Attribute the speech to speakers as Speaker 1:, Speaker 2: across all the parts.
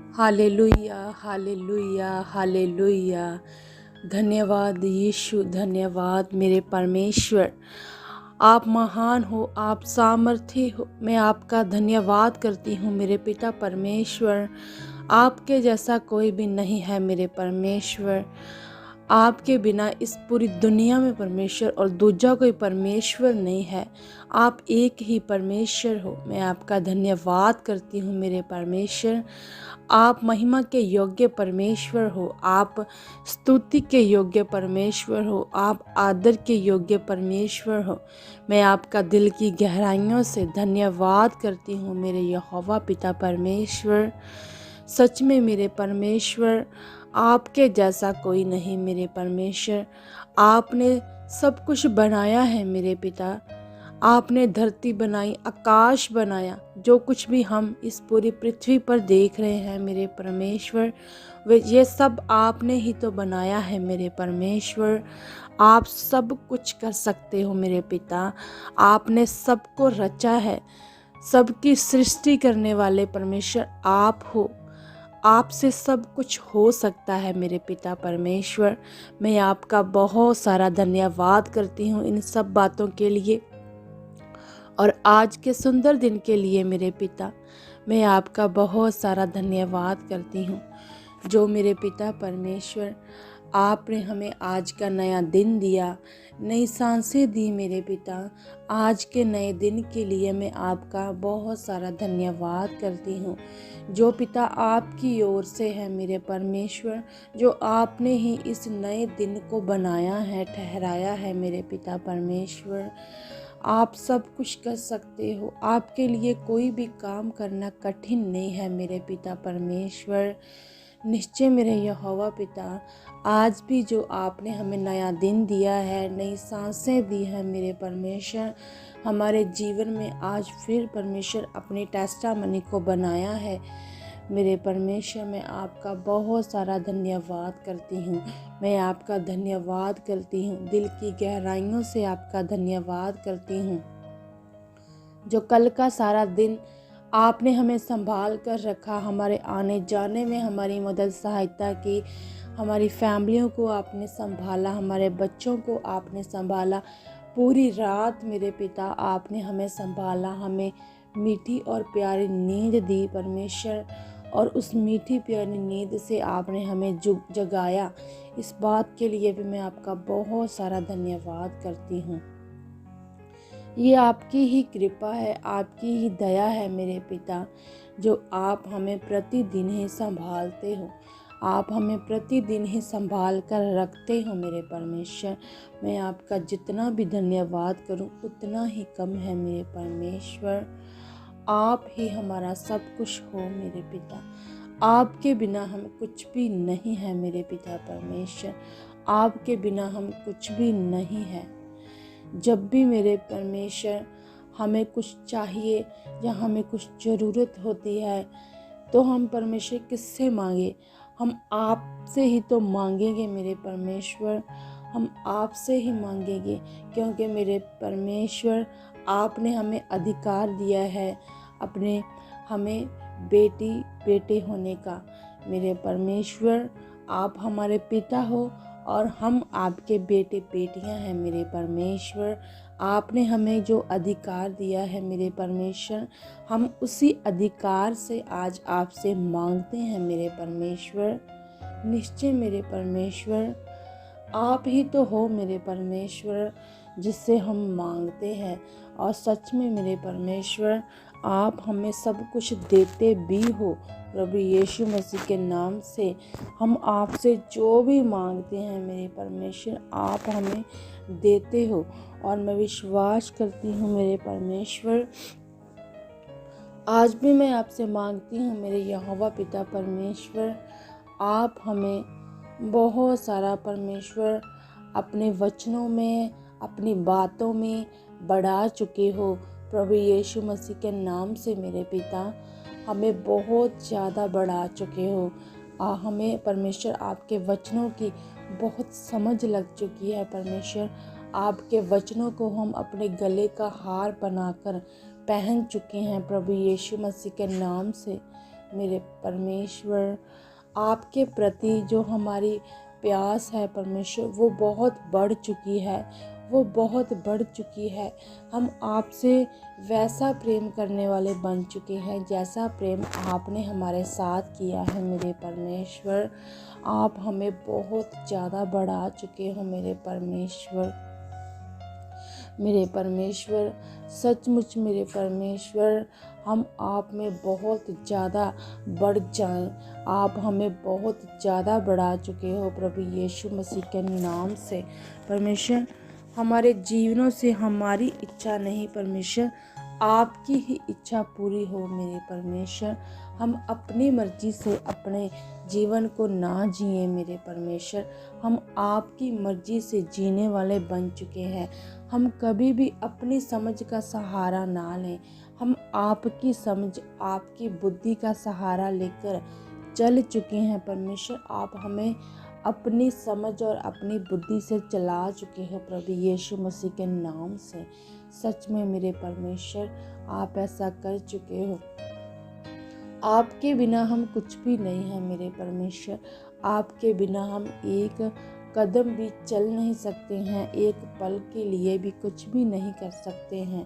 Speaker 1: Hallelujah, hallelujah, hallelujah. धन्यवाद यीशु, धन्यवाद मेरे परमेश्वर। आप महान हो, आप सामर्थी हो। मैं आपका धन्यवाद करती हूँ मेरे पिता परमेश्वर। आपके जैसा कोई भी नहीं है मेरे परमेश्वर। आपके बिना इस पूरी दुनिया में परमेश्वर और दूजा कोई परमेश्वर नहीं है। आप एक ही परमेश्वर हो। मैं आपका धन्यवाद करती हूँ मेरे परमेश्वर। आप महिमा के योग्य परमेश्वर हो। आप स्तुति के योग्य परमेश्वर हो। आप आदर के योग्य परमेश्वर हो। मैं आपका दिल की गहराइयों से धन्यवाद करती हूँ मेरे यहोवा पिता परमेश्वर। सच में मेरे परमेश्वर, आपके जैसा कोई नहीं मेरे परमेश्वर। आपने सब कुछ बनाया है मेरे पिता। आपने धरती बनाई, आकाश बनाया, जो कुछ भी हम इस पूरी पृथ्वी पर देख रहे हैं मेरे परमेश्वर, वे ये सब आपने ही तो बनाया है मेरे परमेश्वर। आप सब कुछ कर सकते हो मेरे पिता। आपने सबको रचा है। सबकी सृष्टि करने वाले परमेश्वर आप हो। आपसे सब कुछ हो सकता है मेरे पिता परमेश्वर। मैं आपका बहुत सारा धन्यवाद करती हूँ इन सब बातों के लिए और आज के सुंदर दिन के लिए मेरे पिता। मैं आपका बहुत सारा धन्यवाद करती हूँ। जो मेरे पिता परमेश्वर, आपने हमें आज का नया दिन दिया, नई सांसें दी मेरे पिता। आज के नए दिन के लिए मैं आपका बहुत सारा धन्यवाद करती हूँ। जो पिता आपकी ओर से है मेरे परमेश्वर, जो आपने ही इस नए दिन को बनाया है, ठहराया है मेरे पिता परमेश्वर। आप सब कुछ कर सकते हो। आपके लिए कोई भी काम करना कठिन नहीं है मेरे पिता परमेश्वर। निश्चय मेरे यहोवा पिता, आज भी जो आपने हमें नया दिन दिया है, नई सांसें दी हैं मेरे परमेश्वर, हमारे जीवन में आज फिर परमेश्वर अपनी टेस्टामनी को बनाया है मेरे परमेश्वर। मैं आपका बहुत सारा धन्यवाद करती हूँ। मैं आपका धन्यवाद करती हूँ, दिल की गहराइयों से आपका धन्यवाद करती हूँ। जो कल का सारा दिन आपने हमें संभाल कर रखा, हमारे आने जाने में हमारी मदद सहायता की, हमारी फैमिलियों को आपने संभाला, हमारे बच्चों को आपने संभाला। पूरी रात मेरे पिता आपने हमें संभाला, हमें मीठी और प्यारी नींद दी परमेश्वर, और उस मीठी प्यारी नींद से आपने हमें जगाया। इस बात के लिए भी मैं आपका बहुत सारा धन्यवाद करती हूँ। ये आपकी ही कृपा है, आपकी ही दया है मेरे पिता, जो आप हमें प्रतिदिन ही संभालते हो। आप हमें प्रतिदिन ही संभाल कर रखते हो मेरे परमेश्वर। मैं आपका जितना भी धन्यवाद करूं उतना ही कम है मेरे परमेश्वर। आप ही हमारा सब कुछ हो मेरे पिता। आपके बिना हम कुछ भी नहीं है मेरे पिता परमेश्वर। आपके बिना हम कुछ भी नहीं है। जब भी मेरे परमेश्वर हमें कुछ चाहिए या हमें कुछ ज़रूरत होती है, तो हम परमेश्वर किससे मांगे? हम आपसे ही तो मांगेंगे मेरे परमेश्वर। हम आपसे ही मांगेंगे, क्योंकि मेरे परमेश्वर आपने हमें अधिकार दिया है अपने हमें बेटी बेटे होने का। मेरे परमेश्वर, आप हमारे पिता हो और हम आपके बेटे बेटियां हैं मेरे परमेश्वर। आपने हमें जो अधिकार दिया है मेरे परमेश्वर, हम उसी अधिकार से आज आपसे मांगते हैं मेरे परमेश्वर। निश्चय मेरे परमेश्वर, आप ही तो हो मेरे परमेश्वर जिससे हम मांगते हैं, और सच में मेरे परमेश्वर आप हमें सब कुछ देते भी हो। प्रभु यीशु मसीह के नाम से हम आपसे जो भी मांगते हैं मेरे परमेश्वर, आप हमें देते हो। और मैं विश्वास करती हूँ मेरे परमेश्वर, आज भी मैं आपसे मांगती हूँ मेरे यहोवा पिता परमेश्वर, आप हमें बहुत सारा परमेश्वर अपने वचनों में, अपनी बातों में बढ़ा चुके हो। प्रभु यीशु मसीह के नाम से मेरे पिता, हमें बहुत ज़्यादा बढ़ा चुके हो। हमें परमेश्वर आपके वचनों की बहुत समझ लग चुकी है परमेश्वर। आपके वचनों को हम अपने गले का हार बनाकर पहन चुके हैं प्रभु यीशु मसीह के नाम से। मेरे परमेश्वर। आपके प्रति जो हमारी प्यास है परमेश्वर, वो बहुत बढ़ चुकी है, वो बहुत बढ़ चुकी है। हम आपसे वैसा प्रेम करने वाले बन चुके हैं जैसा प्रेम आपने हमारे साथ किया है मेरे परमेश्वर। आप हमें बहुत ज़्यादा बढ़ा चुके हो मेरे परमेश्वर। मेरे परमेश्वर, सचमुच मेरे परमेश्वर, हम आप में बहुत ज़्यादा बढ़ जाएं। आप हमें बहुत ज़्यादा बढ़ा चुके हो प्रभु यीशु मसीह के नाम से। परमेश्वर, हमारे जीवनों से हमारी इच्छा नहीं परमेश्वर, आपकी ही इच्छा पूरी हो मेरे परमेश्वर। हम अपनी मर्जी से अपने जीवन को ना जिए मेरे परमेश्वर, हम आपकी मर्जी से जीने वाले बन चुके हैं। हम कभी भी अपनी समझ का सहारा ना लें, हम आपकी समझ, आपकी बुद्धि का सहारा लेकर चल चुके हैं परमेश्वर। आप हमें अपनी समझ और अपनी बुद्धि से चला चुके हो प्रभु यीशु मसीह के नाम से। सच में मेरे परमेश्वर, आप ऐसा कर चुके हो। आपके बिना हम कुछ भी नहीं हैं मेरे परमेश्वर। आपके बिना हम एक कदम भी चल नहीं सकते हैं, एक पल के लिए भी कुछ भी नहीं कर सकते हैं।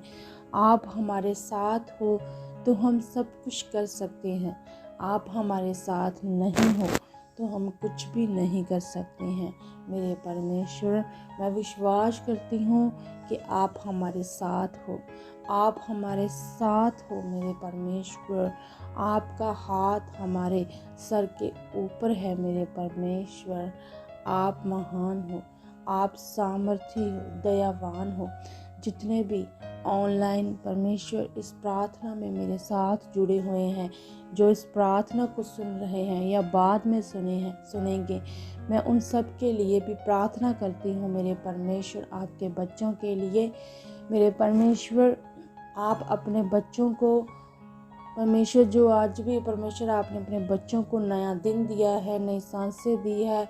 Speaker 1: आप हमारे साथ हो तो हम सब कुछ कर सकते हैं। आप हमारे साथ नहीं हो तो हम कुछ भी नहीं कर सकते हैं मेरे परमेश्वर। मैं विश्वास करती हूँ कि आप हमारे साथ हो, आप हमारे साथ हो मेरे परमेश्वर। आपका हाथ हमारे सर के ऊपर है मेरे परमेश्वर। आप महान हो, आप सामर्थी हो, दयावान हो। जितने भी ऑनलाइन परमेश्वर इस प्रार्थना में मेरे साथ जुड़े हुए हैं, जो इस प्रार्थना को सुन रहे हैं या बाद में सुनेंगे, मैं उन सब के लिए भी प्रार्थना करती हूँ मेरे परमेश्वर। आपके बच्चों के लिए मेरे परमेश्वर, आप अपने बच्चों को परमेश्वर, जो आज भी परमेश्वर आपने अपने बच्चों को नया दिन दिया है, नई सांसें दी है,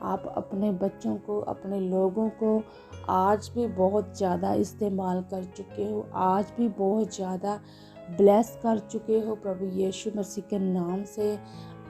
Speaker 1: आप अपने बच्चों को, अपने लोगों को आज भी बहुत ज़्यादा इस्तेमाल कर चुके हो, आज भी बहुत ज़्यादा ब्लेस कर चुके हो प्रभु यीशु मसीह के नाम से।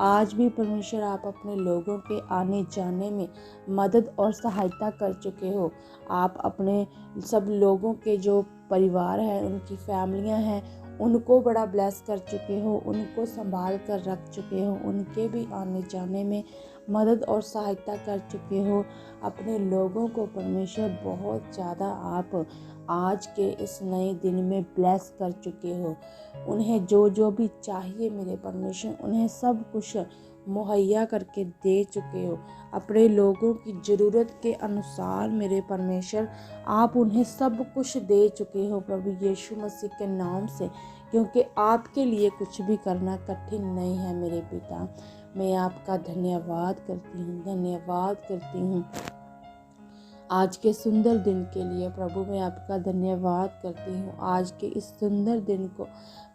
Speaker 1: आज भी परमेश्वर आप अपने लोगों के आने जाने में मदद और सहायता कर चुके हो। आप अपने सब लोगों के जो परिवार है, उनकी फैमिलियां हैं, उनको बड़ा ब्लेस कर चुके हो, उनको संभाल कर रख चुके हो, उनके भी आने जाने में मदद और सहायता कर चुके हो। अपने लोगों को परमेश्वर बहुत ज़्यादा आप आज के इस नए दिन में ब्लेस कर चुके हो। उन्हें जो जो भी चाहिए मेरे परमेश्वर, उन्हें सब कुछ मुहैया करके दे चुके हो। अपने लोगों की ज़रूरत के अनुसार मेरे परमेश्वर, आप उन्हें सब कुछ दे चुके हो प्रभु यीशु मसीह के नाम से, क्योंकि आपके लिए कुछ भी करना कठिन नहीं है मेरे पिता। मैं आपका धन्यवाद करती हूँ, धन्यवाद करती हूँ आज के सुंदर दिन के लिए प्रभु। मैं आपका धन्यवाद करती हूँ। आज के इस सुंदर दिन को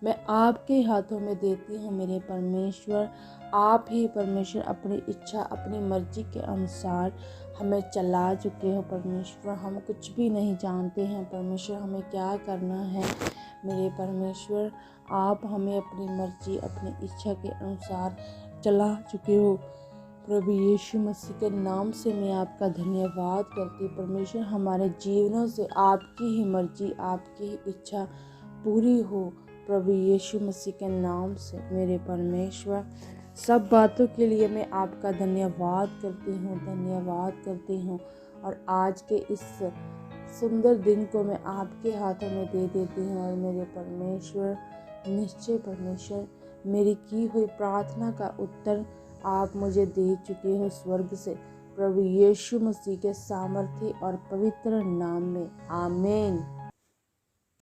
Speaker 1: मैं आपके हाथों में देती हूँ मेरे परमेश्वर। आप ही परमेश्वर अपनी इच्छा, अपनी मर्जी के अनुसार हमें चला चुके हो परमेश्वर। हम कुछ भी नहीं जानते हैं परमेश्वर हमें क्या करना है मेरे परमेश्वर। आप हमें अपनी मर्जी, अपनी इच्छा के अनुसार चला चुके हो प्रभु यीशु मसीह के नाम से। मैं आपका धन्यवाद करती हूँ परमेश्वर। हमारे जीवनों से आपकी ही मर्जी, आपकी ही इच्छा पूरी हो प्रभु यीशु मसीह के नाम से मेरे परमेश्वर। सब बातों के लिए मैं आपका धन्यवाद करती हूँ, धन्यवाद करती हूँ। और आज के इस सुंदर दिन को मैं आपके हाथों में दे देती हूँ। और मेरे परमेश्वर, निश्चय परमेश्वर, मेरी की हुई प्रार्थना का उत्तर आप मुझे दे चुके हो स्वर्ग से, प्रभु यीशु मसीह के सामर्थ्य और पवित्र नाम में। आमीन।